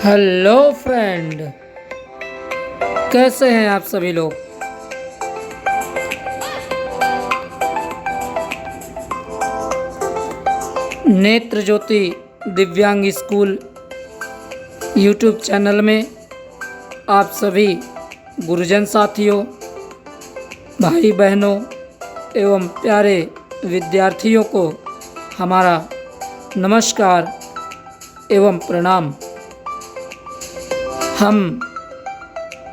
Hello friend, कैसे हैं आप सभी लोग। नेत्र ज्योति दिव्यांग स्कूल यूट्यूब चैनल में आप सभी गुरुजन साथियों, भाई बहनों एवं प्यारे विद्यार्थियों को हमारा नमस्कार एवं प्रणाम। हम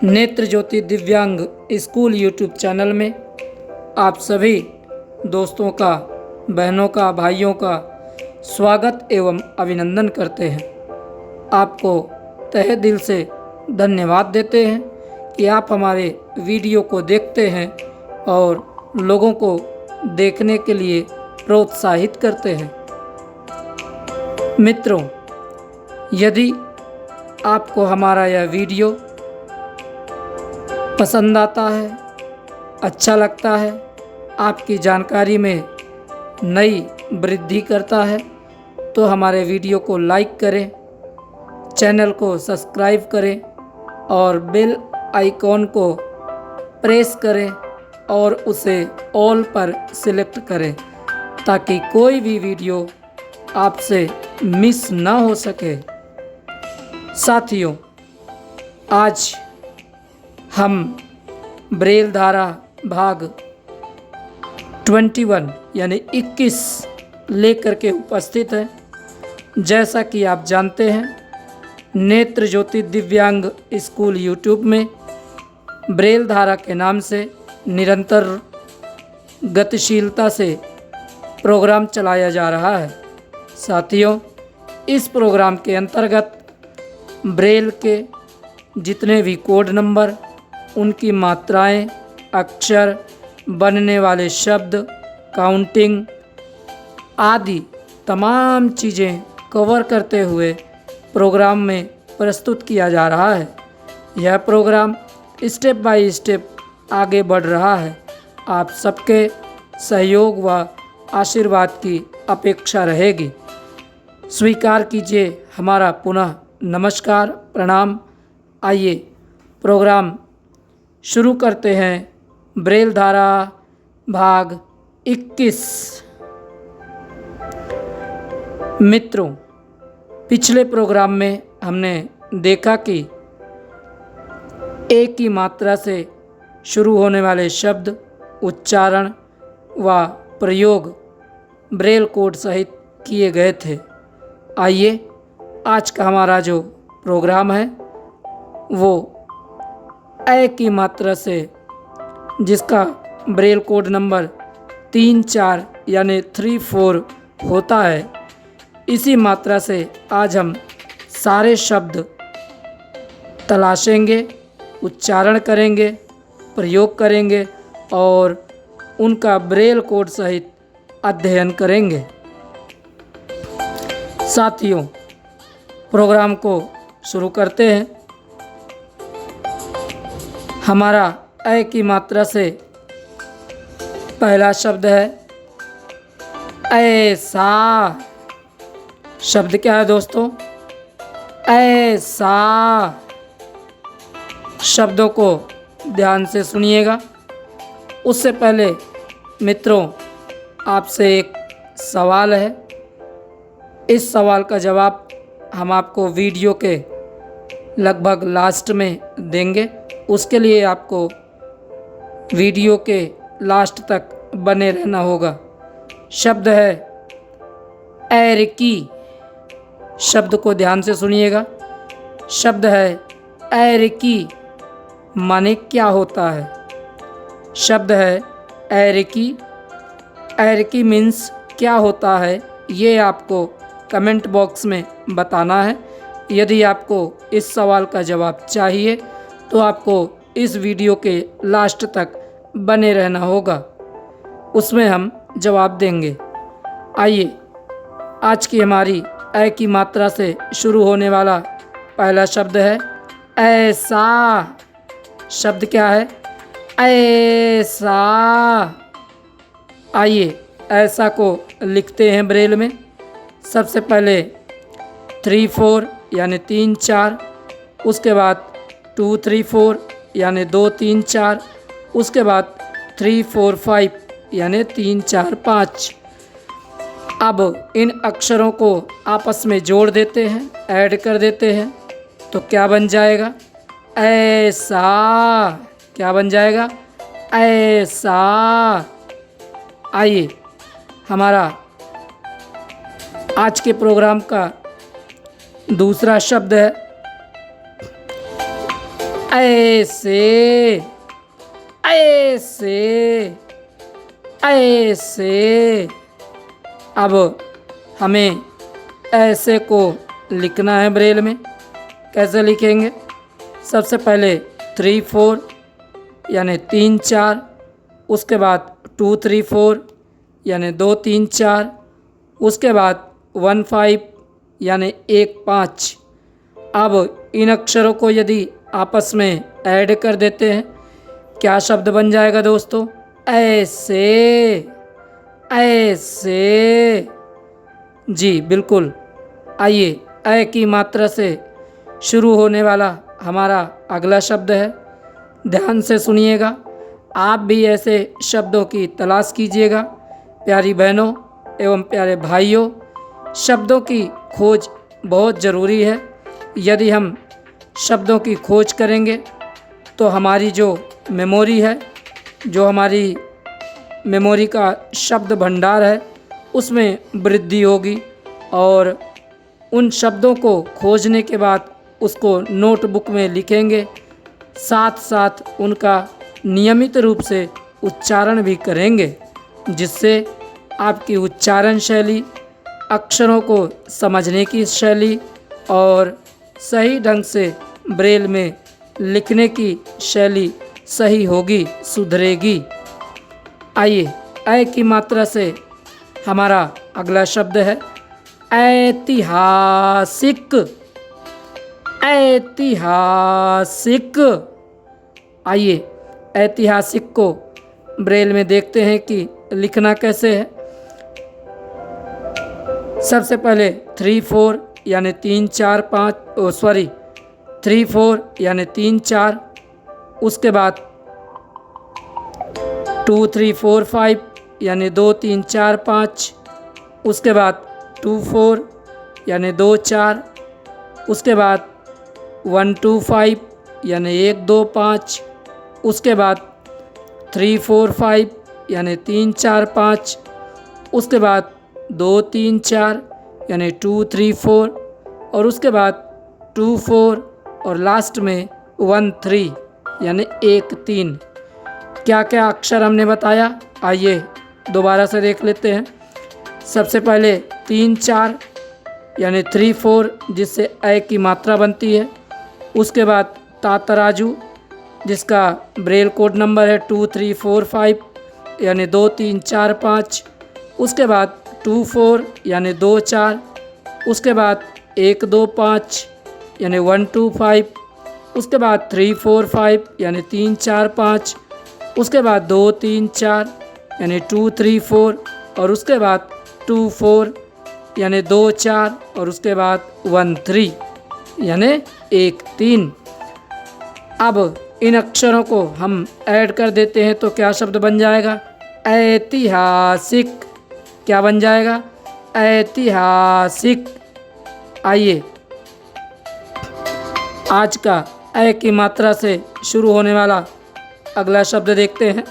नेत्र ज्योति दिव्यांग स्कूल यूट्यूब चैनल में आप सभी दोस्तों का, बहनों का, भाइयों का स्वागत एवं अभिनंदन करते हैं। आपको तहे दिल से धन्यवाद देते हैं कि आप हमारे वीडियो को देखते हैं और लोगों को देखने के लिए प्रोत्साहित करते हैं। मित्रों, यदि आपको हमारा यह वीडियो पसंद आता है, अच्छा लगता है, आपकी जानकारी में नई वृद्धि करता है, तो हमारे वीडियो को लाइक करें, चैनल को सब्सक्राइब करें और बेल आइकॉन को प्रेस करें और उसे ऑल पर सिलेक्ट करें ताकि कोई भी वीडियो आपसे मिस ना हो सके। साथियों, आज हम ब्रेल धारा भाग 21 यानी 21 लेकर के उपस्थित हैं। जैसा कि आप जानते हैं, नेत्र ज्योति दिव्यांग स्कूल यूट्यूब में ब्रेल धारा के नाम से निरंतर गतिशीलता से प्रोग्राम चलाया जा रहा है। साथियों, इस प्रोग्राम के अंतर्गत ब्रेल के जितने भी कोड नंबर, उनकी मात्राएं, अक्षर, बनने वाले शब्द, काउंटिंग आदि तमाम चीज़ें कवर करते हुए प्रोग्राम में प्रस्तुत किया जा रहा है। यह प्रोग्राम स्टेप बाय स्टेप आगे बढ़ रहा है। आप सबके सहयोग व आशीर्वाद की अपेक्षा रहेगी। स्वीकार कीजिए हमारा पुनः नमस्कार, प्रणाम। आइए प्रोग्राम शुरू करते हैं। ब्रेल धारा भाग 21। मित्रों, पिछले प्रोग्राम में हमने देखा कि एक ही मात्रा से शुरू होने वाले शब्द, उच्चारण व प्रयोग ब्रेल कोड सहित किए गए थे। आइए आज का हमारा जो प्रोग्राम है वो ए की मात्रा से, जिसका ब्रेल कोड नंबर 3-4 यानी 3-4 होता है, इसी मात्रा से आज हम सारे शब्द तलाशेंगे, उच्चारण करेंगे, प्रयोग करेंगे और उनका ब्रेल कोड सहित अध्ययन करेंगे। साथियों, प्रोग्राम को शुरू करते हैं। हमारा ए की मात्रा से पहला शब्द है ऐसा। शब्द क्या है दोस्तों? ऐसा। शब्दों को ध्यान से सुनिएगा। उससे पहले मित्रों, आपसे एक सवाल है। इस सवाल का जवाब हम आपको वीडियो के लगभग लास्ट में देंगे। उसके लिए आपको वीडियो के लास्ट तक बने रहना होगा। शब्द है एरकी। शब्द को ध्यान से सुनिएगा। शब्द है एरकी। माने क्या होता है? शब्द है एरकी। एरकी मीन्स क्या होता है, ये आपको कमेंट बॉक्स में बताना है। यदि आपको इस सवाल का जवाब चाहिए तो आपको इस वीडियो के लास्ट तक बने रहना होगा, उसमें हम जवाब देंगे। आइए, आज की हमारी ए की मात्रा से शुरू होने वाला पहला शब्द है ऐसा। शब्द क्या है? ऐसा। आइए ऐसा को लिखते हैं ब्रेल में। सबसे पहले 3-4 यानी 3 4, उसके बाद 2 3 4 यानी 2 3 4, उसके बाद 3 4 5 यानी 3 4 5। अब इन अक्षरों को आपस में जोड़ देते हैं, ऐड कर देते हैं, तो क्या बन जाएगा? ऐसा। क्या बन जाएगा? ऐसा। आइए, हमारा आज के प्रोग्राम का दूसरा शब्द है ऐसे। ऐसे। ऐसे। अब हमें ऐसे को लिखना है ब्रेल में। कैसे लिखेंगे? सबसे पहले 3 4 यानी 3 4, उसके बाद 2 3 4 यानी 2 3 4, उसके बाद 1 5 यानी 1 5। अब इन अक्षरों को यदि आपस में ऐड कर देते हैं, क्या शब्द बन जाएगा दोस्तों? ऐसे। ऐसे। जी बिल्कुल। आइए, ऐ की मात्रा से शुरू होने वाला हमारा अगला शब्द है। ध्यान से सुनिएगा। आप भी ऐसे शब्दों की तलाश कीजिएगा। प्यारी बहनों एवं प्यारे भाइयों, शब्दों की खोज बहुत ज़रूरी है। यदि हम शब्दों की खोज करेंगे तो हमारी जो मेमोरी है, जो हमारी मेमोरी का शब्द भंडार है, उसमें वृद्धि होगी और उन शब्दों को खोजने के बाद उसको नोटबुक में लिखेंगे, साथ साथ उनका नियमित रूप से उच्चारण भी करेंगे, जिससे आपकी उच्चारण शैली, अक्षरों को समझने की शैली और सही ढंग से ब्रेल में लिखने की शैली सही होगी, सुधरेगी। आइए, ऐ की मात्रा से हमारा अगला शब्द है ऐतिहासिक। ऐतिहासिक। आइए, ऐतिहासिक को ब्रेल में देखते हैं कि लिखना कैसे है। सबसे पहले 3 4 यानी 3 4 5, 3 4 यानी 3 4, उसके बाद 2 3 4 5 यानी 2 3 4 5, उसके बाद 2 4 यानी 2 4, उसके बाद 1 2 5 यानी 1 2 5, उसके बाद 3 4 5 यानी 3 4 5, उसके बाद 2 3 4 यानी 2 3 4, और उसके बाद 2 4 और लास्ट में 1 3 यानी 1 3। क्या क्या अक्षर हमने बताया? आइए दोबारा से देख लेते हैं। सबसे पहले 3 4 यानी 3 4, जिससे ऐ की मात्रा बनती है। उसके बाद तातराजू, जिसका ब्रेल कोड नंबर है 2 3 4 5 यानी 2 3 4 5, उसके बाद 2 4 यानी 2 4, उसके बाद 1 2 5 यानी 1 2 5, उसके बाद 3 4 5 यानी 3 4 5, उसके बाद 2 3 4 यानी 2 3 4, और उसके बाद 2 4 यानी 2 4, और उसके बाद 1 3 यानी 1 3। अब इन अक्षरों को हम ऐड कर देते हैं तो क्या शब्द बन जाएगा? ऐतिहासिक। क्या बन जाएगा? ऐतिहासिक। आइए, आज का ऐ की मात्रा से शुरू होने वाला अगला शब्द देखते हैं।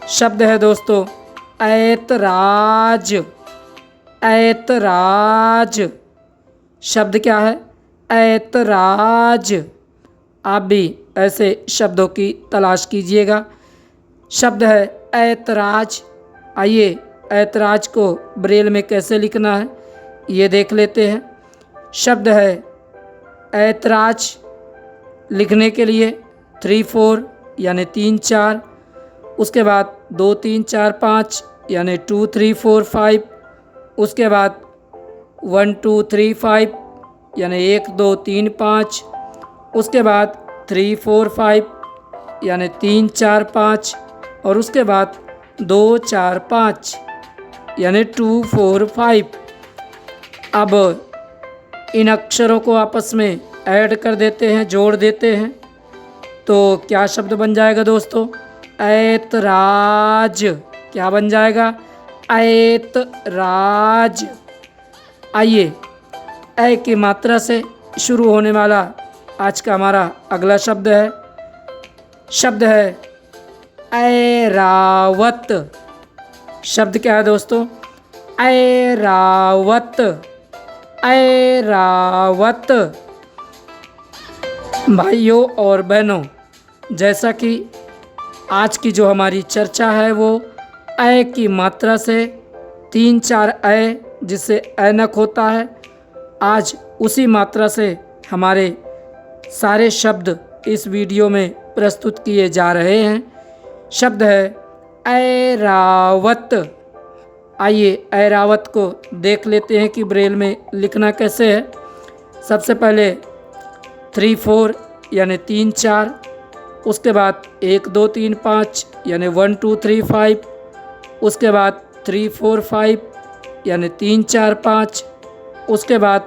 शब्द है दोस्तों ऐतराज। ऐतराज। शब्द क्या है? ऐतराज। आप भी ऐसे शब्दों की तलाश कीजिएगा। शब्द है ऐतराज। आइए, ऐतराज को ब्रेल में कैसे लिखना है ये देख लेते हैं। शब्द है ऐतराज। लिखने के लिए 3 4 यानी 3 4, उसके बाद 2 3 4 5 यानी 2 3 4 5, उसके बाद 1 2 3 5 यानी 1 2 3 5, उसके बाद 3 4 5 यानी 3 4 5, और उसके बाद 2 4 5 यानी 2 4 5। अब इन अक्षरों को आपस में ऐड कर देते हैं, जोड़ देते हैं, तो क्या शब्द बन जाएगा दोस्तों? ऐतराज। क्या बन जाएगा? ऐतराज। आइए, ऐ की मात्रा से शुरू होने वाला आज का हमारा अगला शब्द है। शब्द है ऐरावत। शब्द क्या है दोस्तों? ऐरावत। ऐरावत। भाइयों और बहनों, जैसा कि आज की जो हमारी चर्चा है वो ऐ की मात्रा से 3-4 ऐ जिससे ऐनक होता है, आज उसी मात्रा से हमारे सारे शब्द इस वीडियो में प्रस्तुत किए जा रहे हैं। शब्द है ऐरावत। आइए ऐरावत को देख लेते हैं कि ब्रेल में लिखना कैसे है। सबसे पहले 3-4 यानी 3-4, उसके बाद 1-2-3-5 यानी 1-2-3-5, उसके बाद 3-4-5 यानी 3-4-5, उसके बाद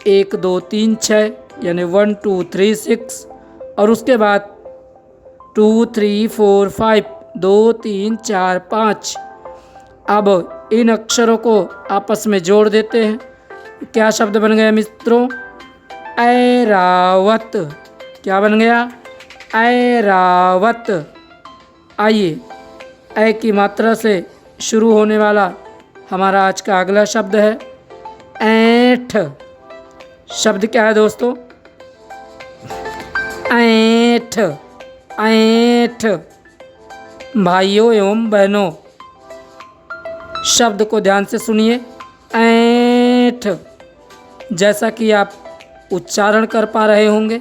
1-2-3-6 यानी 1-2-3-6, और उसके बाद 2-3-4-5 2-3-4-5। अब इन अक्षरों को आपस में जोड़ देते हैं। क्या शब्द बन गया मित्रों? ऐरावत। क्या बन गया? ऐरावत। आइए, ऐ की मात्रा से शुरू होने वाला हमारा आज का अगला शब्द है ऐंठ। शब्द क्या है दोस्तों? ऐंठ। ऐंठ। भाइयों एवं बहनों, शब्द को ध्यान से सुनिए। ऐंठ। जैसा कि आप उच्चारण कर पा रहे होंगे,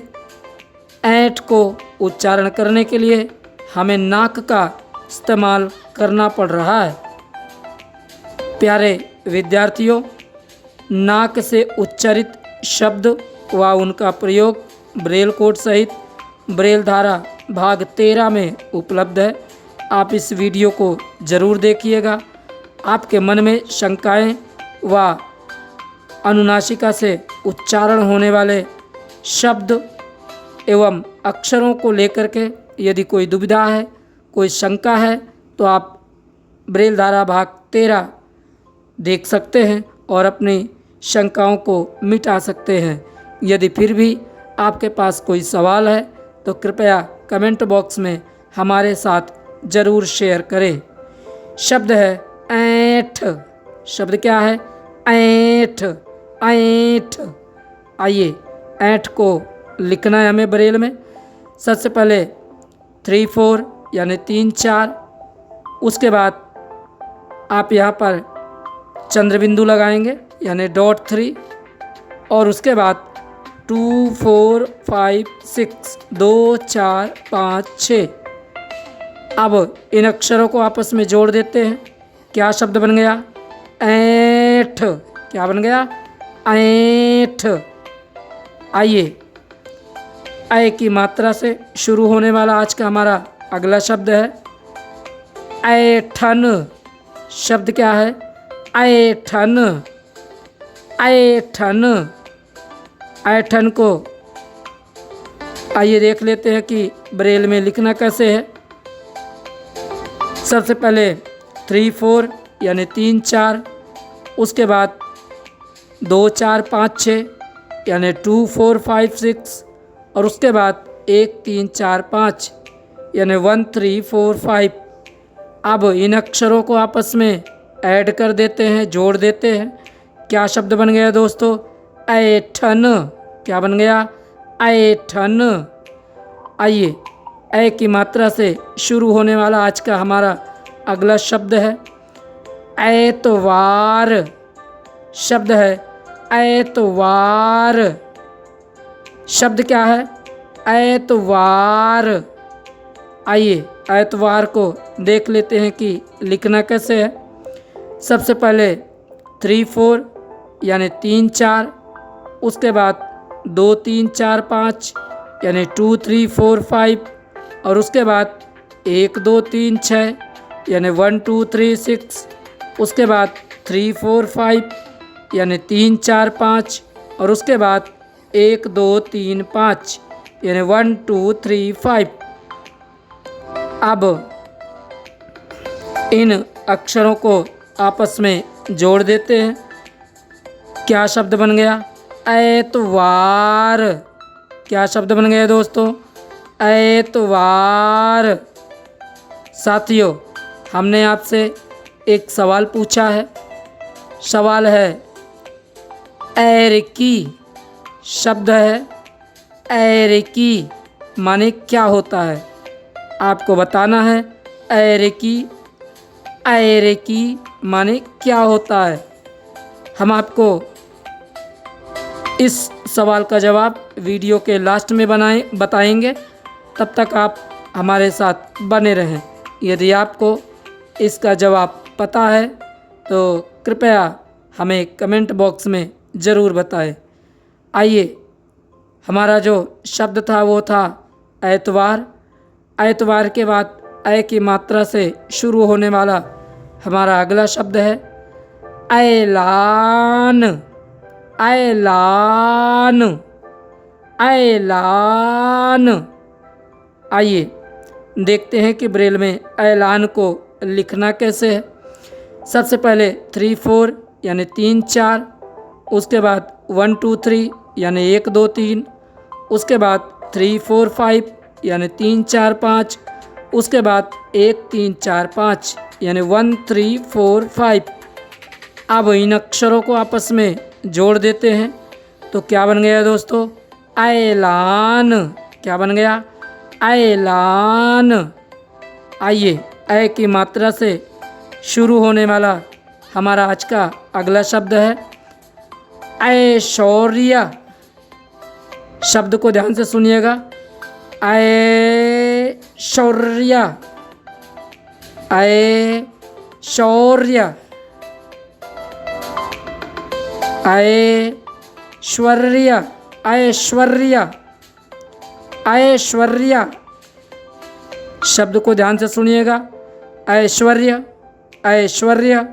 ऐंठ को उच्चारण करने के लिए हमें नाक का इस्तेमाल करना पड़ रहा है। प्यारे विद्यार्थियों, नाक से उच्चारित शब्द व उनका प्रयोग ब्रेल कोड सहित ब्रेल धारा भाग 13 में उपलब्ध है। आप इस वीडियो को ज़रूर देखिएगा। आपके मन में शंकाएं व अनुनासिका से उच्चारण होने वाले शब्द एवं अक्षरों को लेकर के यदि कोई दुविधा है, कोई शंका है, तो आप ब्रेल धारा भाग 13 देख सकते हैं और अपनी शंकाओं को मिटा सकते हैं। यदि फिर भी आपके पास कोई सवाल है तो कृपया कमेंट बॉक्स में हमारे साथ ज़रूर शेयर करें। शब्द है ऐंठ। शब्द क्या है? ऐंठ। ऐंठ। आइए, ऐंठ को लिखना है हमें ब्रेल में। सबसे पहले 3-4 यानी 3-4, उसके बाद आप यहाँ पर चंद्र बिंदु लगाएंगे यानी .3, और उसके बाद 2-4-5-6 2-4-5-6। अब इन अक्षरों को आपस में जोड़ देते हैं। क्या शब्द बन गया? ऐंठ। क्या बन गया? ऐंठ। आइए, ऐ की मात्रा से शुरू होने वाला आज का हमारा अगला शब्द है ऐठन। शब्द क्या है? ऐठन। ऐठन। ऐठन को आइए देख लेते हैं कि ब्रेल में लिखना कैसे है। सबसे पहले 3-4 यानी 3-4, उसके बाद 2-4-5-6 यानी 2-4-5-6, और उसके बाद 1-3-4-5 यानी 1-3-4-5। अब इन अक्षरों को आपस में ऐड कर देते हैं, जोड़ देते हैं। क्या शब्द बन गया दोस्तों? ऐठन। क्या बन गया? ऐठन। आइए, ऐ की मात्रा से शुरू होने वाला आज का हमारा अगला शब्द है ऐतवार। शब्द है ऐतवार। शब्द क्या है? ऐतवार। आइए, ऐतवार को देख लेते हैं कि लिखना कैसे है। सबसे पहले 3-4 यानी 3-4, उसके बाद 2-3-4-5 यानी 2-3-4-5, और उसके बाद 1-2-3-6 यानी 1-2-3-6, उसके बाद 3-4-5 यानी 3-4-5, और उसके बाद 1 2 3 5 यानी 1 2 3 5। अब इन अक्षरों को आपस में जोड़ देते हैं। क्या शब्द बन गया? ऐतवार। क्या शब्द बन गया दोस्तों? ऐतवार। साथियों, हमने आपसे एक सवाल पूछा है। सवाल है ऐरिकी। शब्द है ऐरिकी, माने क्या होता है? आपको बताना है ऐरिकी। ऐरिकी माने क्या होता है? हम आपको इस सवाल का जवाब वीडियो के लास्ट में बताएंगे। तब तक आप हमारे साथ बने रहें। यदि आपको इसका जवाब पता है तो कृपया हमें कमेंट बॉक्स में ज़रूर बताएं। आइए, हमारा जो शब्द था वो था ऐतवार। ऐतवार के बाद ऐ की मात्रा से शुरू होने वाला हमारा अगला शब्द है ऐलान। ऐलान। ऐलान। आइए देखते हैं कि ब्रेल में ऐलान को लिखना कैसे है। सबसे पहले 3 4 यानी 3 4, उसके बाद 1 2 3 यानी 1 2 3, उसके बाद 3 4 5 यानी 3 4 5, उसके बाद 1 3 4 5 यानी 1 3 4 5। अब इन अक्षरों को आपस में जोड़ देते हैं तो क्या बन गया दोस्तों? ऐलान। क्या बन गया? ऐलान। आइए, ऐ की मात्रा से शुरू होने वाला हमारा आज का अगला शब्द है ऐश्वर्या। शब्द को ध्यान से सुनिएगा। ऐश्वर्या। ऐश्वर्या। ऐश्वर्या। ऐश्वर्या। ऐश्वर्या। शब्द को ध्यान से सुनिएगा। ऐश्वर्या। ऐश्वर्या।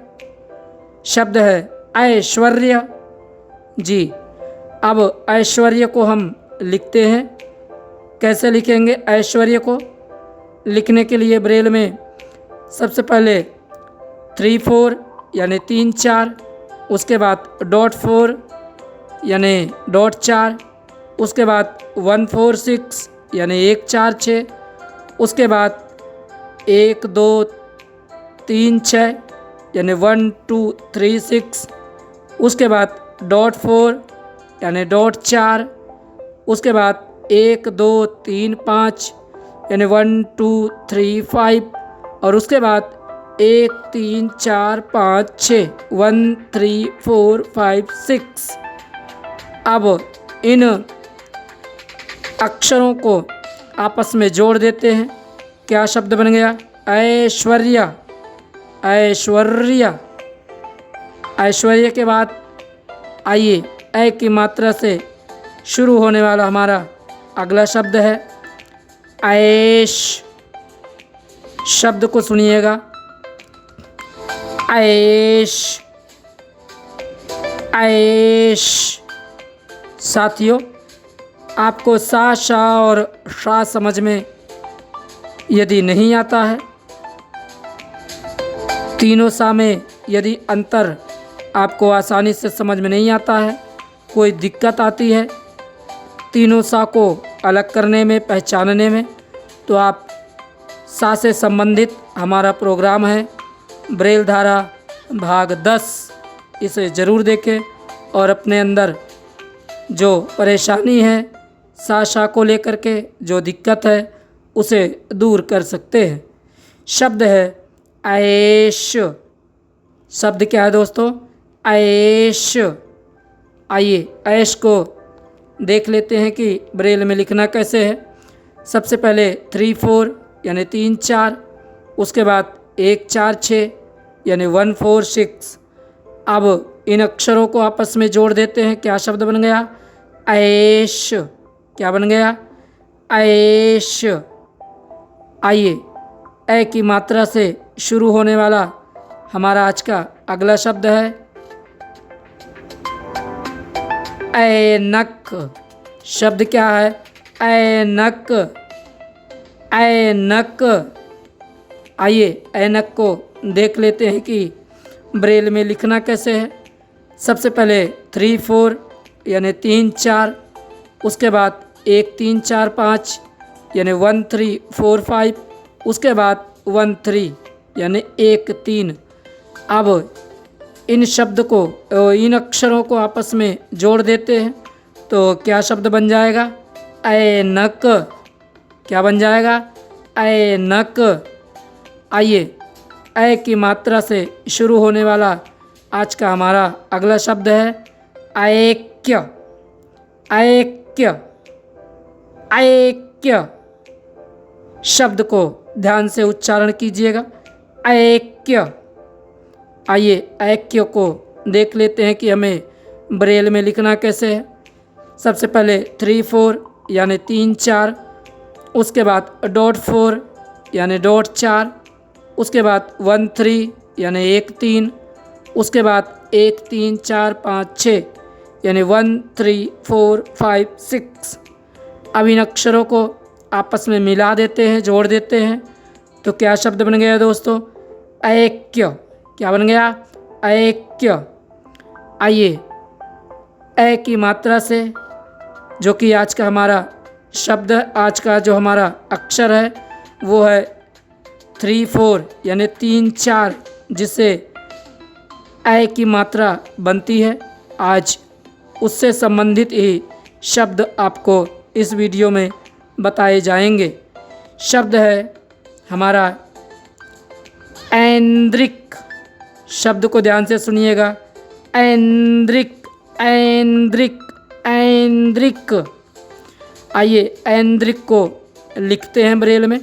शब्द है ऐश्वर्या। जी, अब ऐश्वर्य को हम लिखते हैं। कैसे लिखेंगे ऐश्वर्य को? लिखने के लिए ब्रेल में सबसे पहले 3 4 यानी 3 4, उसके बाद डॉट 4 यानी डॉट 4, उसके बाद 1 4 6 यानी 1 4 6, उसके बाद 1 2 3 6 यानी 1 2 3 6, उसके बाद डॉट 4 यानी डॉट 4, उसके बाद 1 2 3 5 यानी 1 2 3 5, और उसके बाद 1 3 4 5 6 1 3 4 5 6। अब इन अक्षरों को आपस में जोड़ देते हैं। क्या शब्द बन गया? ऐश्वर्या। ऐश्वर्या। ऐश्वर्य के बाद आइए ऐ की मात्रा से शुरू होने वाला हमारा अगला शब्द है ऐश। शब्द को सुनिएगा। ऐश। ऐश। साथियों, आपको सा शा और शा समझ में यदि नहीं आता है, तीनों सा में यदि अंतर आपको आसानी से समझ में नहीं आता है, कोई दिक्कत आती है तीनों सा को अलग करने में, पहचानने में, तो आप सा से संबंधित हमारा प्रोग्राम है ब्रेल धारा भाग 10, इसे ज़रूर देखें और अपने अंदर जो परेशानी है सा शा को लेकर के, जो दिक्कत है, उसे दूर कर सकते हैं। शब्द है ऐश। शब्द क्या है दोस्तों? ऐश। आइए ऐश को देख लेते हैं कि ब्रेल में लिखना कैसे है। सबसे पहले 3 4 यानी 3 4, उसके बाद 1 4 6 यानी 1 4 6। अब इन अक्षरों को आपस में जोड़ देते हैं। क्या शब्द बन गया? ऐश। क्या बन गया? ऐश। आइए ऐ की मात्रा से शुरू होने वाला हमारा आज का अगला शब्द है ऐनक। शब्द क्या है? ऐनक। ऐनक। आइए ऐनक को देख लेते हैं कि ब्रेल में लिखना कैसे है। सबसे पहले 3 4 यानी 3 4, उसके बाद 1 3 4 5 यानी 1 3 4 5, उसके बाद 1 3 यानी 1 3। अब इन शब्द को, इन अक्षरों को आपस में जोड़ देते हैं तो क्या शब्द बन जाएगा? ऐनक। क्या बन जाएगा? ऐनक। आइए ऐ की मात्रा से शुरू होने वाला आज का हमारा अगला शब्द है ऐक्य। ऐक्य। ऐक्य शब्द को ध्यान से उच्चारण कीजिएगा। ऐक्य। आइए ऐक्य को देख लेते हैं कि हमें ब्रेल में लिखना कैसे है। सबसे पहले 3 4 यानी 3 4, उसके बाद डॉट 4 यानी डॉट 4, उसके बाद 1 3 यानी 1 3, उसके बाद 1 3 4 5 6 यानी 1 3 4 5 6। अब इन अक्षरों को आपस में मिला देते हैं, जोड़ देते हैं तो क्या शब्द बन गया दोस्तों? ऐक्य। क्या बन गया? ऐक्य। आइए ऐ की मात्रा से, जो कि आज का हमारा शब्द, आज का जो हमारा अक्षर है वो है 3 4 यानी 3 4, जिससे ऐ की मात्रा बनती है। आज उससे संबंधित ही शब्द आपको इस वीडियो में बताए जाएंगे। शब्द है हमारा ऐन्द्रिक। शब्द को ध्यान से सुनिएगा। ऐन्द्रिक। ऐन्द्रिक। ऐन्द्रिक। आइए ऐन्द्रिक को लिखते हैं ब्रेल में।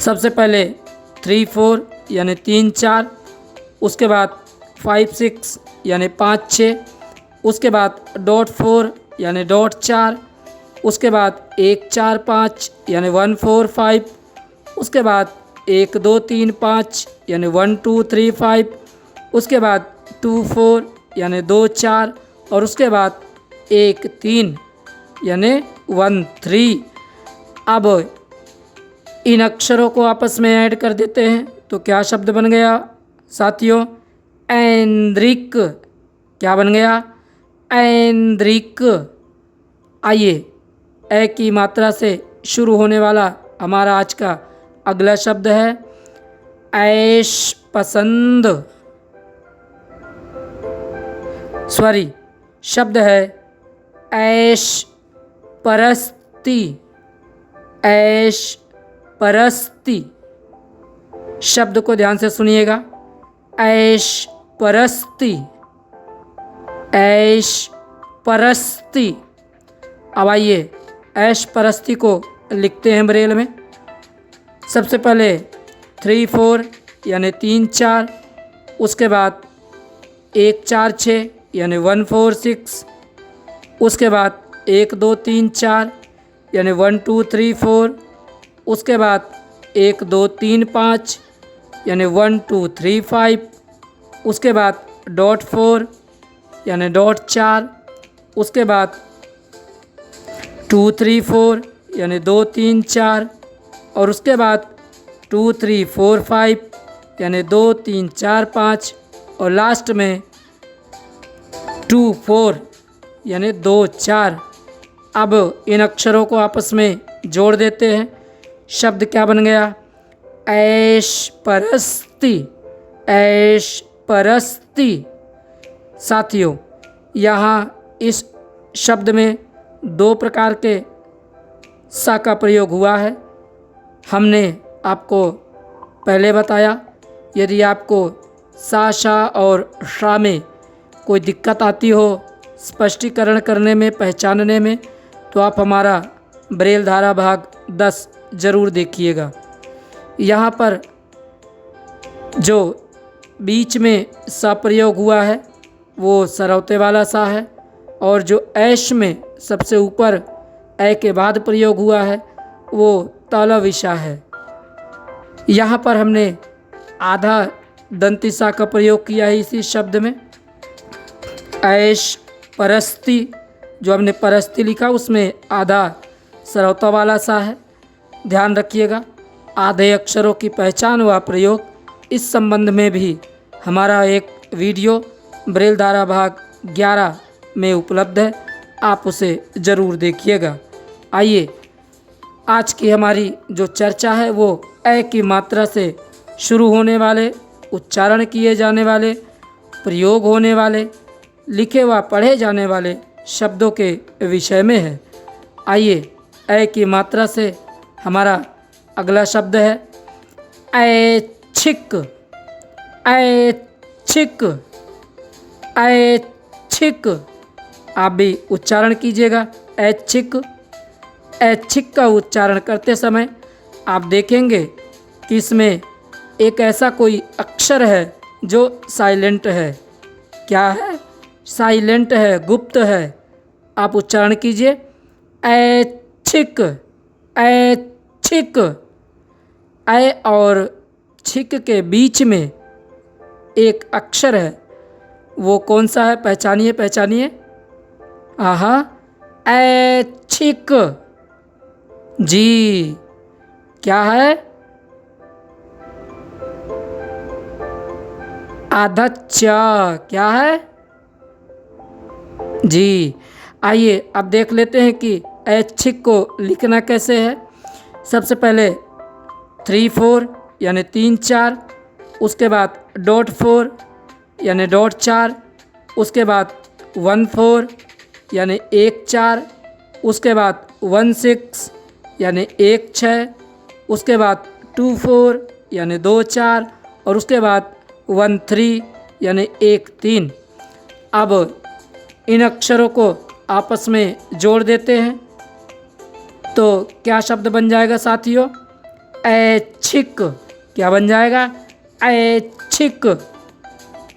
सबसे पहले 3 4 यानी 3 4, उसके बाद 5 6 यानी 5 6, उसके बाद डॉट 4 यानी डॉट 4, उसके बाद 1 4 5 यानी 1 4 5, उसके बाद 1 2 3 5 यानी 1 2 3 5, उसके बाद 2 4 यानी 2 4, और उसके बाद 1 3 यानी 1 3। अब इन अक्षरों को आपस में ऐड कर देते हैं तो क्या शब्द बन गया साथियों? ऐन्द्रिक। क्या बन गया? ऐन्द्रिक। आइए ऐ की मात्रा से शुरू होने वाला हमारा आज का अगला शब्द है ऐश पसंद। सॉरी, शब्द है ऐश परस्ती। ऐश परस्ती। शब्द को ध्यान से सुनिएगा। ऐश परस्ती। ऐश परस्ती। अब आइए ऐश परस्ती को लिखते हैं ब्रेल में। सबसे पहले 3 4 यानी 3 4, उसके बाद 1 4 6 यानी 1 4 6, उसके बाद 1 2 3 4 यानी 1 2 3 4, उसके बाद 1 2 3 5 यानी 1 2 3 5, उसके बाद डॉट 4 यानी डॉट 4, उसके बाद 2 3 4 यानी 2 3 4, और उसके बाद 2 3 4 5 यानी 2 3 4 5, और लास्ट में 2 4 यानी 2 4। अब इन अक्षरों को आपस में जोड़ देते हैं। शब्द क्या बन गया? ऐश परस्ती। ऐश परस्ती। साथियों, यहाँ इस शब्द में 2 प्रकार के सा का प्रयोग हुआ है। हमने आपको पहले बताया, यदि आपको सा शा और शा में कोई दिक्कत आती हो स्पष्टीकरण करने में, पहचानने में, तो आप हमारा ब्रेल धारा भाग 10 ज़रूर देखिएगा। यहाँ पर जो बीच में सा प्रयोग हुआ है वो सरौते वाला सा है, और जो ऐश में सबसे ऊपर ऐ के बाद प्रयोग हुआ है वो तालविशा है। यहाँ पर हमने आधा दंती सा का प्रयोग किया है इसी शब्द में। ऐश परस्ती, जो हमने परस्ती लिखा उसमें आधा सरौता वाला सा है, ध्यान रखिएगा। आधे अक्षरों की पहचान व प्रयोग, इस संबंध में भी हमारा एक वीडियो ब्रेल धारा भाग 11 में उपलब्ध है, आप उसे ज़रूर देखिएगा। आइए आज की हमारी जो चर्चा है वो ए की मात्रा से शुरू होने वाले, उच्चारण किए जाने वाले, प्रयोग होने वाले, लिखे व पढ़े जाने वाले शब्दों के विषय में है। आइए ए की मात्रा से हमारा अगला शब्द है ऐच्छिक। ऐच्छिक, ऐच्छिक, आप भी उच्चारण कीजिएगा। ऐच्छिक। ऐच्छिक का उच्चारण करते समय आप देखेंगे कि इसमें एक ऐसा कोई अक्षर है जो साइलेंट है। क्या है? साइलेंट है, गुप्त है। आप उच्चारण कीजिए ऐच्छिक। ऐच्छिक। ऐ और छिक के बीच में एक अक्षर है, वो कौन सा है? पहचानिए, पहचानिए। आहा, ऐच्छिक। जी, क्या है? आधा च, क्या है? जी, आइए अब देख लेते हैं कि ऐच्छिक को लिखना कैसे है। सबसे पहले 3-4 यानी 3-4, उसके बाद .4 यानी .4, उसके बाद 1-4 यानी 1-4, उसके बाद 1-6 यानी 1-6, उसके बाद 2-4 यानी 2-4 और उसके बाद 1-3 यानी 1-3। अब इन अक्षरों को आपस में जोड़ देते हैं तो क्या शब्द बन जाएगा साथियों? ऐच्छिक। क्या बन जाएगा? ऐच्छिक।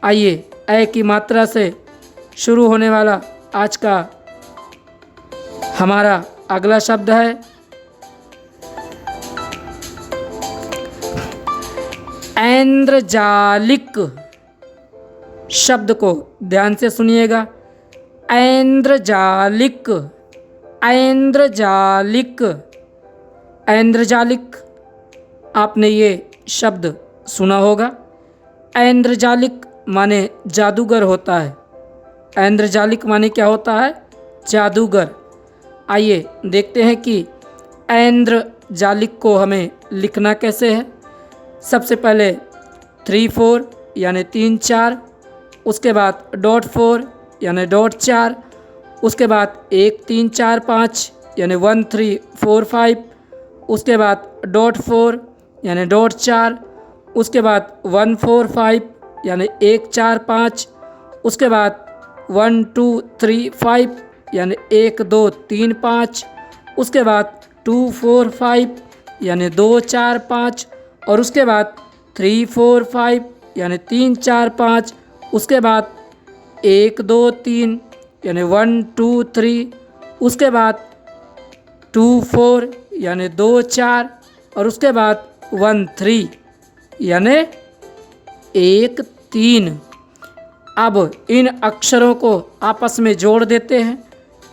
आइए ऐ की मात्रा से शुरू होने वाला आज का हमारा अगला शब्द है ऐन्द्रजालिक। शब्द को ध्यान से सुनिएगा। ऐन्द्रजालिक। ऐन्द्रजालिक। ऐन्द्रजालिक, आपने ये शब्द सुना होगा। ऐन्द्रजालिक माने जादूगर होता है। ऐन्द्रजालिक माने क्या होता है? जादूगर। आइए देखते हैं कि ऐन्द्रजालिक को हमें लिखना कैसे है। सबसे पहले 3-4 यानी 3-4, उसके बाद .4 यानी .4, उसके बाद 1-3-4-5 यानी 1-3-4-5, उसके बाद .4 यानी .4, उसके बाद 1-4-5 यानी 1-4-5, उसके बाद 1-2-3-5 यानी 1-2-3-5, उसके बाद 2-4-5 यानी 2-4-5 और उसके बाद 3-4-5 यानी 3-4-5, उसके बाद 1-2-3 यानी 1-2-3, उसके बाद 2-4 यानी 2-4 और उसके बाद 1-3 यानी 1-3। अब इन अक्षरों को आपस में जोड़ देते हैं।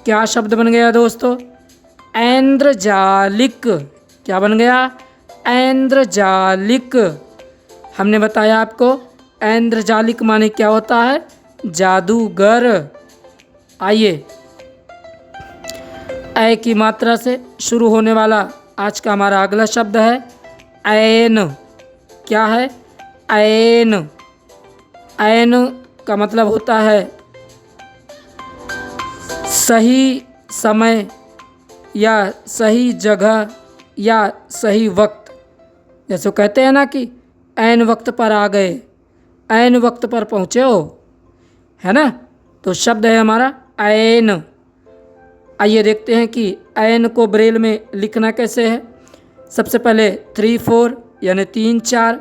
क्या शब्द बन गया दोस्तों? ऐन्द्रजालिक। क्या बन गया? ऐन्द्रजालिक। हमने बताया आपको ऐन्द्रजालिक माने क्या होता है? जादूगर। आइए ऐ की मात्रा से शुरू होने वाला आज का हमारा अगला शब्द है ऐन। क्या है? ऐन। ऐन का मतलब होता है सही समय या सही जगह या सही वक्त। जैसे वो कहते हैं ना कि ऐन वक्त पर आ गए, ऐन वक्त पर पहुँचे हो, है ना? तो शब्द है हमारा ऐन। आइए देखते हैं कि ऐन को ब्रेल में लिखना कैसे है। सबसे पहले 3-4 यानी 3-4,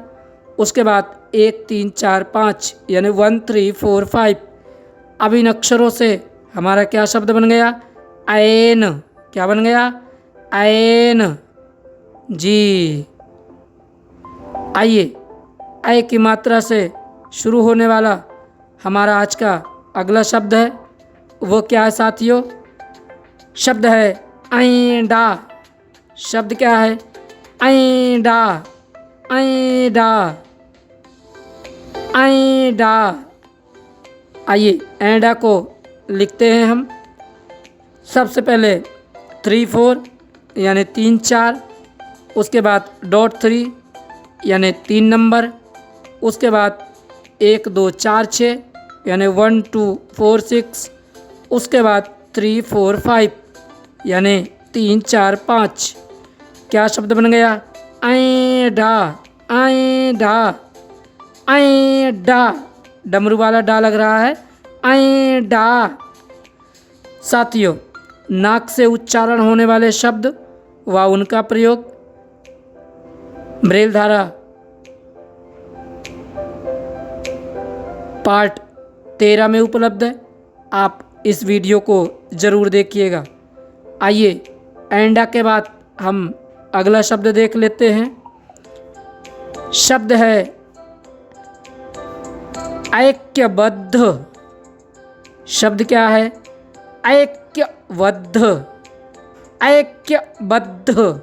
उसके बाद 1-3-4-5 यानी 1-3-4-5। अब इन अक्षरों से हमारा क्या शब्द बन गया? ऐन। क्या बन गया? ऐन। जी, आइए ऐ की मात्रा से शुरू होने वाला हमारा आज का अगला शब्द है वो क्या है साथियों? शब्द है ऐंडा। शब्द क्या है? ऐंडा, ऐंडा, ऐंडा। आइए ऐंडा को लिखते हैं हम। सबसे पहले 3 4 यानी 3 4, उसके बाद डॉट 3 यानी 3 नंबर, उसके बाद 1 2 4 6 यानी 1 2 4 6, उसके बाद 3 4 5 यानी 3 4 5। क्या शब्द बन गया? ऐंडा, ऐंडा, ऐंडा। डमरू वाला डा लग रहा है, ऐंडा। साथियों, नाक से उच्चारण होने वाले शब्द व उनका प्रयोग ब्रेल धारा पार्ट 13 में उपलब्ध है। आप इस वीडियो को ज़रूर देखिएगा। आइए ऐंडा के बाद हम अगला शब्द देख लेते हैं। शब्द है ऐक्यबद्ध। शब्द क्या है? ऐक्यबद्ध, ऐक्यबद्ध।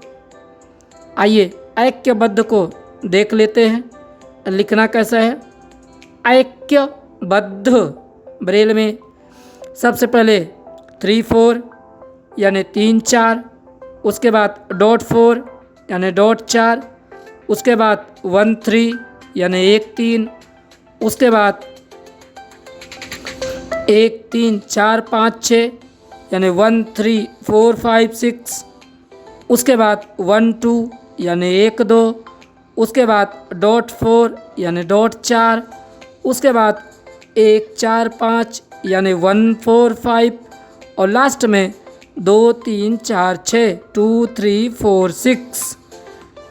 आइए ऐक्यबद्ध को देख लेते हैं। लिखना कैसा है? ऐक्यबद्ध ब्रेल में सबसे पहले 3 4 यानी 3 4, उसके बाद डॉट 4 यानी डॉट 4, उसके बाद 1 3 यानी 1 3, उसके बाद 1 3 4 5 6 यानी 1 3 4 5 6, उसके बाद 1 2 यानी 1 2, उसके बाद डॉट 4 यानी डॉट 4, उसके बाद 1 4 5 यानी 1 4 5, और लास्ट में 2 3 4 6 2 3 4 6।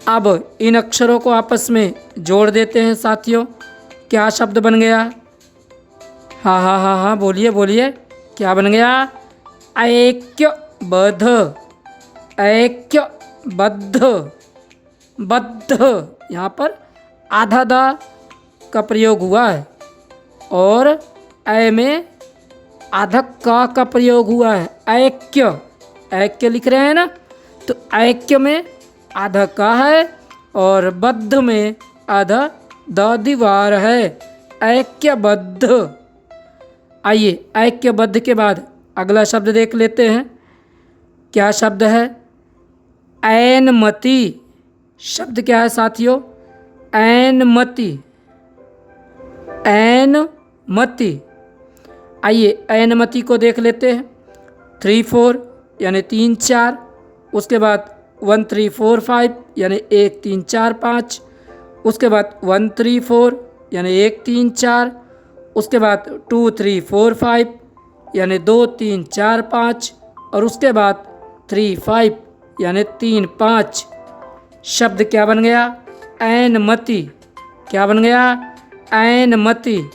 अब इन अक्षरों को आपस में जोड़ देते हैं साथियों। क्या शब्द बन गया? हाँ हाँ हाँ हाँ, बोलिए बोलिए, क्या बन गया? ऐक्यबद्ध, ऐक्यबद्ध। बद्ध यहाँ पर आधा दा का प्रयोग हुआ है और ऐ में आधा का प्रयोग हुआ है। ऐक्य, ऐक्य लिख रहे हैं ना, तो ऐक्य में आधा का है और बद्ध में आधा द दीवार है। ऐक्यबद्ध। आइए ऐक्यबद्ध के बाद अगला शब्द देख लेते हैं। क्या शब्द है? ऐनमति। शब्द क्या है साथियों? ऐनमति, ऐनमति। आइए ऐनमति को देख लेते हैं। 3 4 यानी 3 4, उसके बाद 1 3 4 5 यानी 1 3 4 5, उसके बाद 1 3 4 यानी 1 3 4, उसके बाद 2 3 4 5 यानी 2 3 4 5, और उसके बाद 3 5 यानी 3 5। शब्द क्या बन गया? ऐनमति। क्या बन गया? ऐनमति।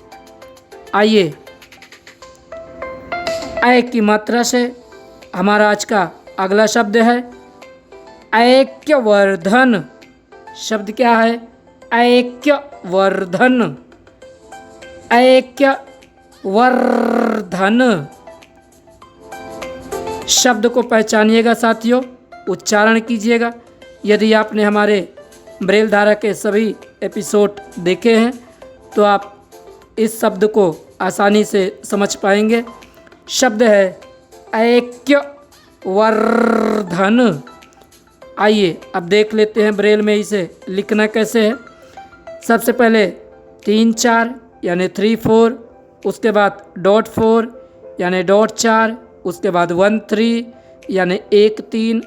आइए ऐ की मात्रा से हमारा आज का अगला शब्द है ऐक्यवर्धन। शब्द क्या है? ऐक्यवर्धन, ऐक्यवर्धन। शब्द को पहचानिएगा साथियों, उच्चारण कीजिएगा। यदि आपने हमारे ब्रेल धारा के सभी एपिसोड देखे हैं तो आप इस शब्द को आसानी से समझ पाएंगे। शब्द है ऐक्यवर्धन। आइए अब देख लेते हैं ब्रेल में इसे लिखना कैसे है। सबसे पहले 3 4 यानी 3 4, उसके बाद डॉट 4 यानी डॉट 4, उसके बाद 1 3 यानी 1 3,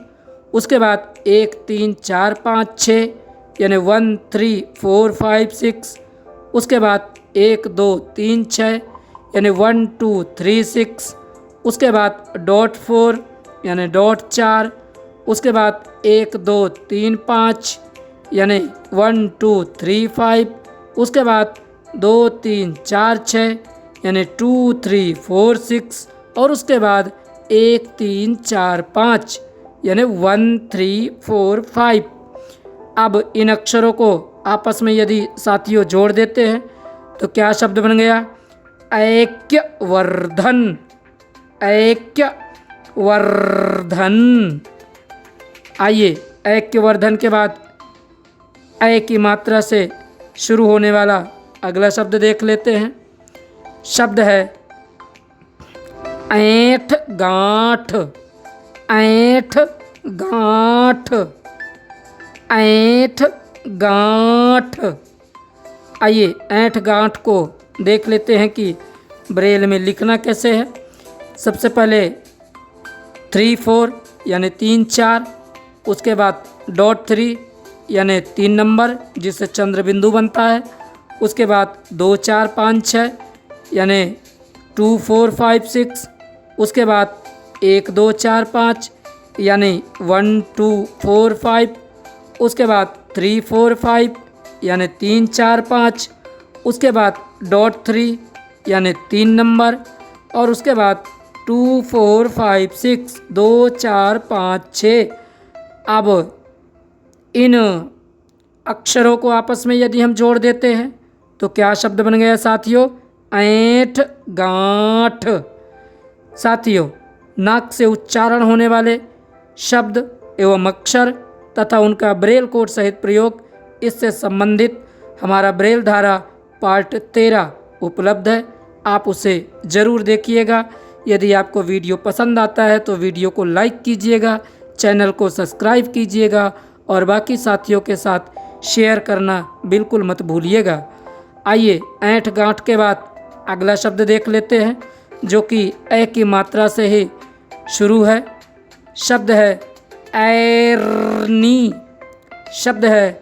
उसके बाद 1 3 4 5 6 यानी 1 3 4 5 6, उसके बाद 1 2 3 6 यानी 1 2 3 6, उसके बाद डॉट 4 यानी डॉट 4, उसके बाद 1 2 3 5 यानी 1 2 3 5, उसके बाद 2 3 4 6 यानी 2 3 4 6, और उसके बाद 1 3 4 5 यानी 1 3 4 5। अब इन अक्षरों को आपस में यदि साथियों जोड़ देते हैं तो क्या शब्द बन गया? ऐक्यवर्धन, ऐक्यवर्धन। आइए ऐक्यवर्धन के बाद ऐ की मात्रा से शुरू होने वाला अगला शब्द देख लेते हैं। शब्द है ऐंठ गांठ। ऐंठ गांठ। ऐंठ गांठ। आइए ऐंठ गांठ को देख लेते हैं कि ब्रेल में लिखना कैसे है। सबसे पहले 3 4 यानी 3 4, उसके बाद डॉट 3 यानी 3 नंबर जिससे चंद्र बिंदु बनता है, उसके बाद 2 4 5 6 यानी 2 4 5 6, उसके बाद 1 2 4 5 यानी 1 2 4 5, उसके बाद 3 4 5 यानी 3 4 5, उसके बाद डॉट 3 यानी 3 नंबर, और उसके बाद 2 4 5 6 2 4 5 6। अब इन अक्षरों को आपस में यदि हम जोड़ देते हैं तो क्या शब्द बन गया साथियों? ऐंठ गांठ। साथियों, नाक से उच्चारण होने वाले शब्द एवं अक्षर तथा उनका ब्रेल कोड सहित प्रयोग, इससे संबंधित हमारा ब्रेल धारा पार्ट 13 उपलब्ध है। आप उसे ज़रूर देखिएगा। यदि आपको वीडियो पसंद आता है तो वीडियो को लाइक कीजिएगा, चैनल को सब्सक्राइब कीजिएगा और बाकी साथियों के साथ शेयर करना बिल्कुल मत भूलिएगा। आइए ऐंठ गांठ के बाद अगला शब्द देख लेते हैं जो कि ए की मात्रा से ही शुरू है। शब्द है ऐरनी। शब्द है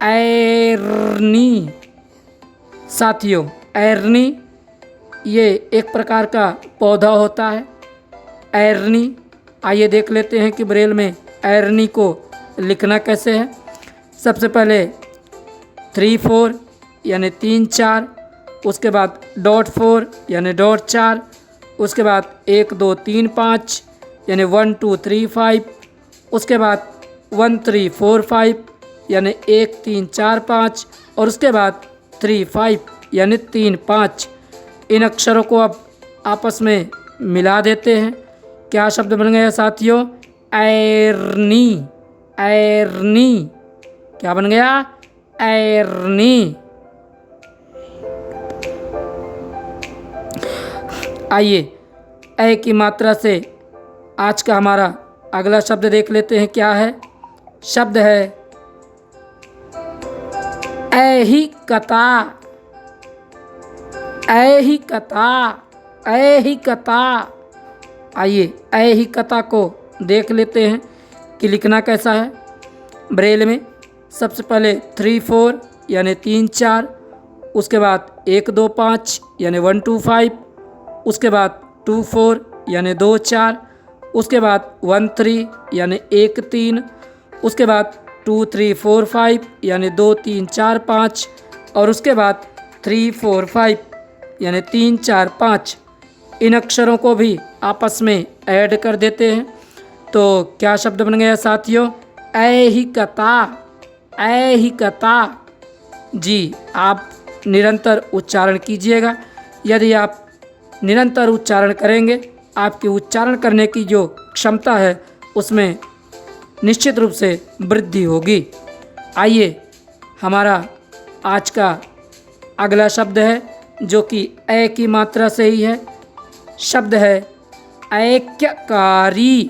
ऐरनी। साथियों, ऐरनी ये एक प्रकार का पौधा होता है। ऐरनी, आइए देख लेते हैं कि ब्रेल में ऐरनी को लिखना कैसे है। सबसे पहले 3 4 यानी 3 4, उसके बाद डॉट 4 यानी डॉट 4, उसके बाद 1 2 3 5 यानी 1 2 3 5, उसके बाद 1 3 4 5 यानी 1 3 4 5, और उसके बाद 3 5 यानी 3 5। इन अक्षरों को अब आपस में मिला देते हैं। क्या शब्द बन गया साथियों? ऐरनी। ऐरनी। क्या बन गया? ऐरनी। आइए ऐ की मात्रा से आज का हमारा अगला शब्द देख लेते हैं क्या है। शब्द है ऐहिकता। ऐहिकता। ऐहिकता। आइए ऐहिकता को देख लेते हैं कि लिखना कैसा है ब्रेल में। सबसे पहले 3 4 यानी 3 4, उसके बाद 1 2 5 यानी 1 2 5, उसके बाद 2 4 यानी 2 4, उसके बाद 1 3 यानी 1 3, उसके बाद 2 3 4 5 यानी 2 3 4 5, और उसके बाद 3 4 5 यानी 3 4 5। इन अक्षरों को भी आपस में ऐड कर देते हैं तो क्या शब्द बन गया साथियों? ऐहिकता। ऐहिकता। जी, आप निरंतर उच्चारण कीजिएगा। यदि आप निरंतर उच्चारण करेंगे, आपकी उच्चारण करने की जो क्षमता है उसमें निश्चित रूप से वृद्धि होगी। आइए हमारा आज का अगला शब्द है जो कि ए की मात्रा से ही है। शब्द है ऐक्यकारी।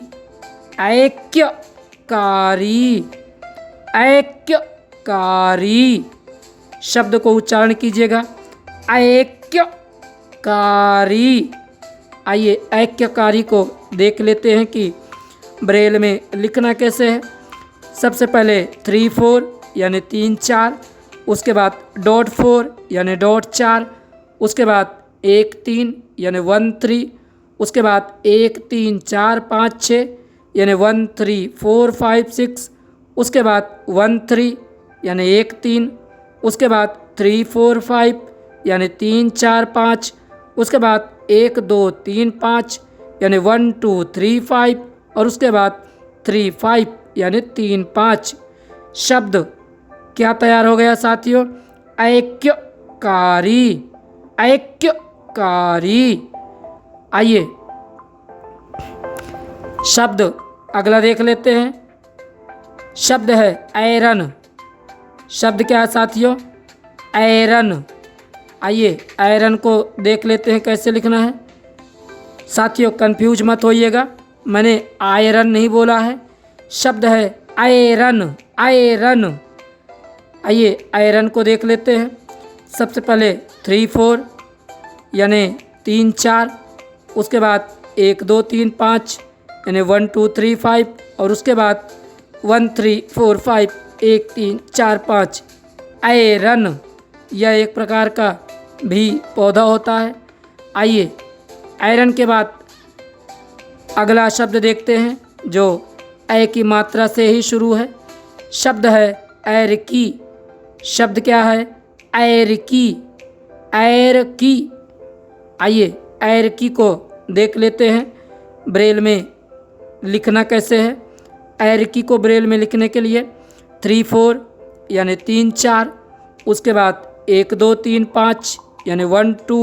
ऐक्यकारी। ऐक्यकारी। शब्द को उच्चारण कीजिएगा, ऐक्यकारी। आइए ऐक्यकारी को देख लेते हैं कि ब्रेल में लिखना कैसे है। सबसे पहले 3 4 यानी 3 4, उसके बाद डॉट 4 यानी डॉट 4, उसके बाद 1 3 यानी 1 3, उसके बाद 1 3 4 5 6 यानी 1 3 4 5 6, उसके बाद 1 3 यानी 1 3, उसके बाद 3 4 5 यानी 3 4 5, उसके बाद 1 2 3 5 यानी 1 2 3 5, और उसके बाद 3 5 यानी 3 5। शब्द क्या तैयार हो गया साथियों? ऐक्यकारी। ऐक्यकारी। आइए शब्द अगला देख लेते हैं। शब्द है आयरन। शब्द क्या है साथियों? आयरन। आइए आयरन को देख लेते हैं कैसे लिखना है। साथियों कंफ्यूज मत होइएगा, मैंने आयरन नहीं बोला है, शब्द है आयरन। आयरन। आइए आयरन को देख लेते हैं। सबसे पहले 3 4 यानी 3 4, उसके बाद 1 2 3 5 यानी 1 2 3 5, और उसके बाद 1 3 4 5 1 3 4 5। आयरन यह एक प्रकार का भी पौधा होता है। आइए आयरन के बाद अगला शब्द देखते हैं जो ए की मात्रा से ही शुरू है। शब्द है ऐरकी। शब्द क्या है? ऐरकी। ऐरकी। आइए ऐरकी को देख लेते हैं ब्रेल में लिखना कैसे है। ऐरकी को ब्रेल में लिखने के लिए 3 4 यानी 3 4, उसके बाद 1 2 3 5 यानी 1 2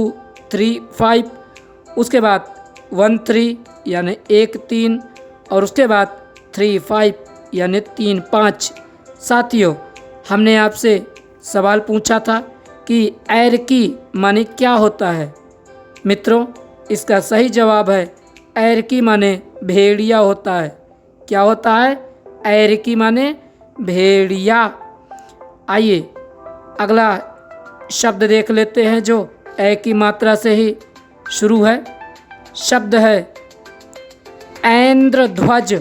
3 5, उसके बाद 1 3 यानी 1 3, और उसके बाद 3 5 यानी 3 5। साथियों हमने आपसे सवाल पूछा था कि ऐरकी माने क्या होता है। मित्रों इसका सही जवाब है ऐरकी माने भेड़िया होता है। क्या होता है? ऐरकी माने भेड़िया। आइए अगला शब्द देख लेते हैं जो ए की मात्रा से ही शुरू है। शब्द है ऐन्द्रध्वज।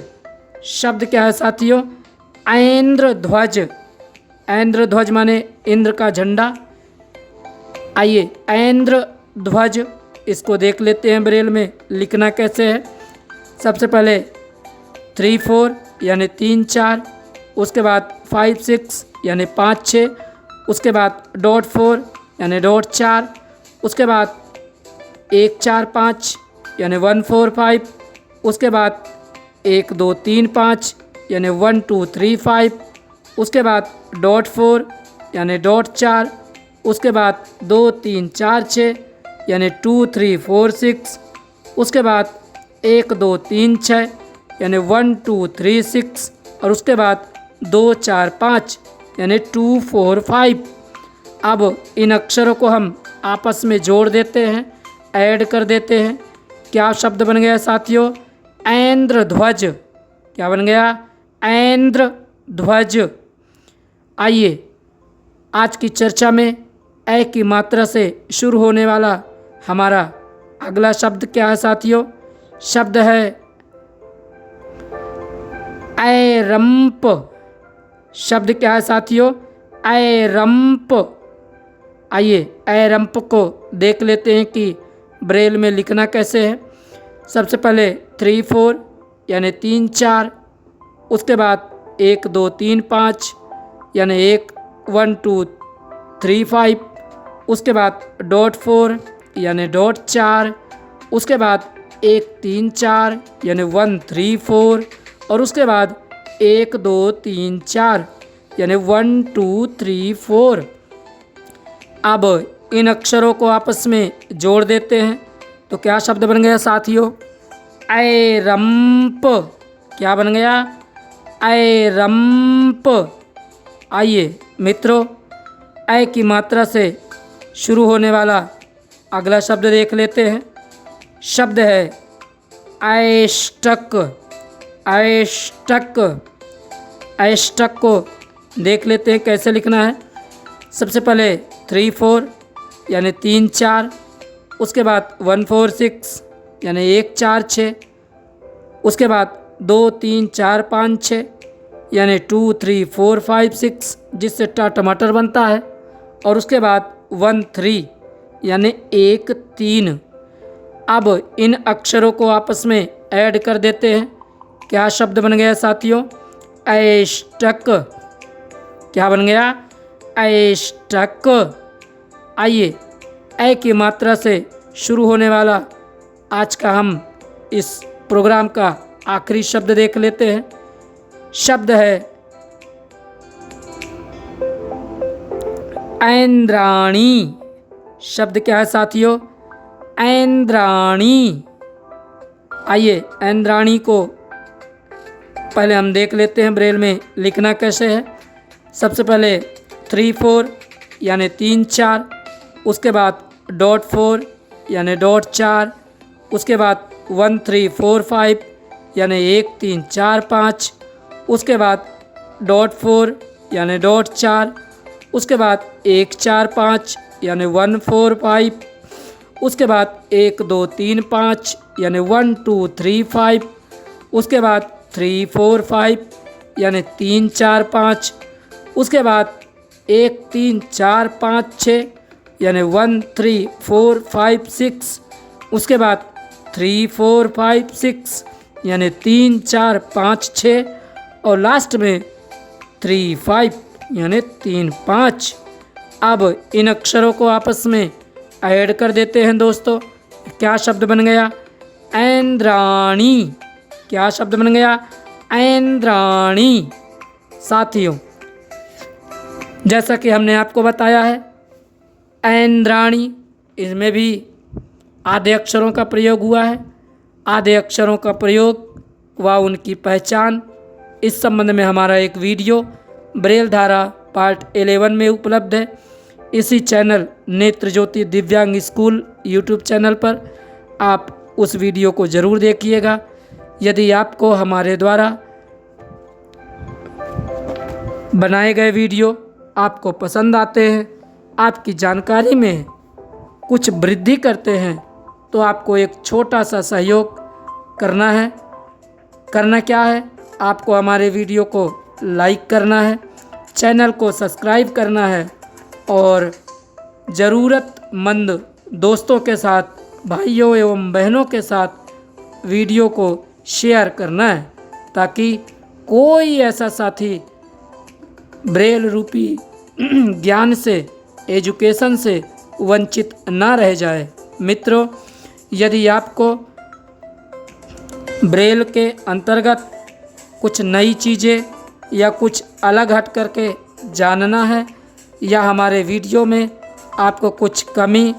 शब्द क्या है साथियों? ऐन्द्रध्वज। ऐन्द्रध्वज माने इंद्र का झंडा। आइए ऐन्द्रध्वज इसको देख लेते हैं ब्रेल में लिखना कैसे है। सबसे पहले 3 4 यानी 3 4, उसके बाद 5 6 यानी 5 6, उसके बाद डॉट 4 यानी डॉट 4, उसके बाद 1 4 5 यानी 1 4 5, उसके बाद 1 2 3 5 यानी 1 2 3 5, उसके बाद डॉट 4 यानी डॉट 4, उसके बाद 2 3 4 6 यानी 2 3 4 6, उसके बाद 1 2 3 6 यानी 1 2 3 6, और उसके बाद 2 4 5 यानी 2 4 5। अब इन अक्षरों को हम आपस में जोड़ देते हैं, ऐड कर देते हैं। क्या शब्द बन गया साथियों? ऐन्द्रध्वज। क्या बन गया? ऐन्द्रध्वज। आइए आज की चर्चा में ए की मात्रा से शुरू होने वाला हमारा अगला शब्द क्या है साथियों? शब्द है ऐरंप। शब्द क्या है साथियों? ऐरंप। आइए ऐरंप को देख लेते हैं कि ब्रेल में लिखना कैसे है। सबसे पहले 3 4 यानी 3 4, उसके बाद 1 2 3 5 यानी 1 2 3 5, उसके बाद डॉट 4 यानी डॉट 4, उसके बाद 1 3 4 यानी 1 3 4, और उसके बाद 1 2 3 4 यानी 1 2 3 4। अब इन अक्षरों को आपस में जोड़ देते हैं तो क्या शब्द बन गया साथियों? ऐरंप। क्या बन गया? ऐरंप। आइए मित्रों ऐ की मात्रा से शुरू होने वाला अगला शब्द देख लेते हैं। शब्द है अष्टक। अष्टक। अष्टक को देख लेते हैं कैसे लिखना है। सबसे पहले 3 4 यानी 3 4, उसके बाद 1 4 6 यानी 1 4 6, उसके बाद 2 3 4 5 6 यानी 2 3 4 5 6 जिससे टमाटर बनता है, और उसके बाद 1 3 यानी 1 3। अब इन अक्षरों को आपस में ऐड कर देते हैं। क्या शब्द बन गया साथियों? अष्टक। क्या बन गया? अष्टक। आइए ए की मात्रा से शुरू होने वाला आज का हम इस प्रोग्राम का आखिरी शब्द देख लेते हैं। शब्द है ऐन्द्राणी। शब्द क्या है साथियों? ऐन्द्राणी। आइए ऐन्द्राणी को पहले हम देख लेते हैं ब्रेल में लिखना कैसे है। सबसे पहले 3-4 यानी 3-4, उसके बाद .4 यानी .4, उसके बाद 1-3-4-5 यानी 1-3-4-5, उसके बाद .4 यानी .4, उसके बाद 1-4-5 यानी 1-4-5, उसके बाद 1-2-3-5 यानी 1-2-3-5, उसके बाद 3-4-5 यानी 3-4-5, उसके बाद 1-3-4-5-6 यानी 1-3-4-5-6, उसके बाद 3-4-5-6 यानी 3-4-5-6 और लास्ट में 3-5 यानी 3-5। अब इन अक्षरों को आपस में ऐड कर देते हैं दोस्तों। क्या शब्द बन गया? ऐंद्राणी। क्या शब्द बन गया? ऐंद्राणी। साथियों, जैसा कि हमने आपको बताया है, ऐंद्राणी, इसमें भी आधे अक्षरों का प्रयोग हुआ है। आधे अक्षरों का प्रयोग व उनकी पहचान, इस संबंध में हमारा एक वीडियो ब्रेल धारा पार्ट 11 में उपलब्ध है। इसी चैनल नेत्र ज्योति दिव्यांग स्कूल यूट्यूब चैनल पर आप उस वीडियो को ज़रूर देखिएगा। यदि आपको हमारे द्वारा बनाए गए वीडियो आपको पसंद आते हैं, आपकी जानकारी में कुछ वृद्धि करते हैं, तो आपको एक छोटा सा सहयोग करना है। करना क्या है? आपको हमारे वीडियो को लाइक करना है, चैनल को सब्सक्राइब करना है और ज़रूरतमंद दोस्तों के साथ, भाइयों एवं बहनों के साथ वीडियो को शेयर करना है, ताकि कोई ऐसा साथी ब्रेल रूपी ज्ञान से, एजुकेशन से वंचित ना रह जाए। मित्रों, यदि आपको ब्रेल के अंतर्गत कुछ नई चीज़ें या कुछ अलग हट करके जानना है, या हमारे वीडियो में आपको कुछ कमी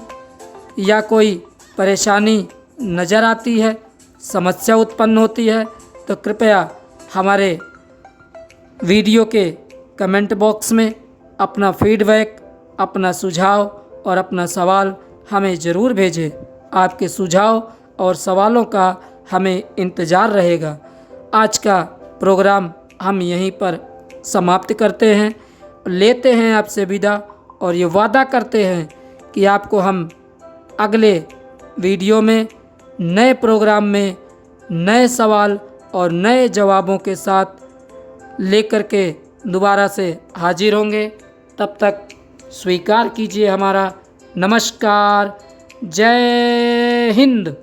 या कोई परेशानी नज़र आती है, समस्या उत्पन्न होती है, तो कृपया हमारे वीडियो के कमेंट बॉक्स में अपना फीडबैक, अपना सुझाव और अपना सवाल हमें ज़रूर भेजें। आपके सुझाव और सवालों का हमें इंतज़ार रहेगा। आज का प्रोग्राम हम यहीं पर समाप्त करते हैं, लेते हैं आपसे विदा और ये वादा करते हैं कि आपको हम अगले वीडियो में, नए प्रोग्राम में, नए सवाल और नए जवाबों के साथ लेकर के दोबारा से हाजिर होंगे। तब तक स्वीकार कीजिए हमारा नमस्कार। जय हिंद।